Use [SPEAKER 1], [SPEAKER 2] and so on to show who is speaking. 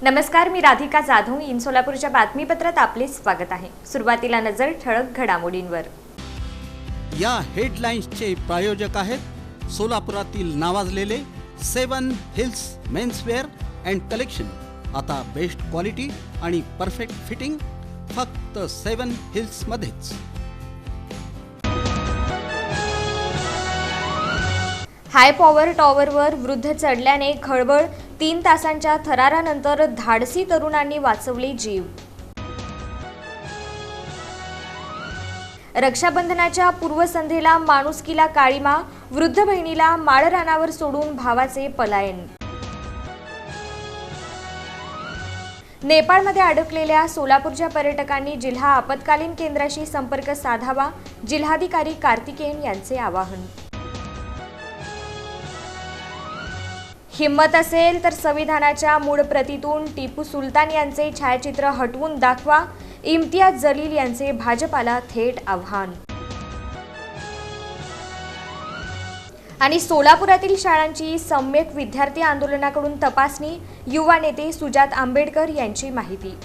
[SPEAKER 1] नमस्कार, मी राधिका जाधव. इन सोलापूरच्या बातमीपत्रात आपले स्वागत आहे. सुरुवातीला नजर ठळक घडामोडींवर.
[SPEAKER 2] या हेडलाईन्सचे प्रायोजक आहेत सोलापुरातील नावाजलेले 7 हिल्स मेन्सवेअर अँड कलेक्शन. आता बेस्ट क्वालिटी आणि परफेक्ट फिटिंग फक्त 7 हिल्स मध्येच.
[SPEAKER 1] हाय पॉवर टॉवरवर वृद्ध चढल्याने खळबळ. 3 तासांच्या थरारानंतर धाडसी तरुणांनी वाचवले जीव. रक्षाबंधनाच्या पूर्वसंध्येला माणुसकीला काळीमा. वृद्ध बहिणीला माळरानावर सोडून भावाचे पलायन. नेपाळमध्ये अडकलेल्या सोलापूरच्या पर्यटकांनी जिल्हा आपत्कालीन केंद्राशी संपर्क साधावा. जिल्हाधिकारी कार्तिकेयन यांचे आवाहन. हिम्मत असेल तर संविधानाच्या मूळ प्रतीतून टिपू सुलतान यांचे छायाचित्र हटवून दाखवा. इम्तियाज जलील यांचे भाजपाला थेट आव्हान. आणि सोलापुरातील शाळांची सम्यक विद्यार्थी आंदोलनाकडून तपासणी. युवा नेते सुजात आंबेडकर यांची माहिती.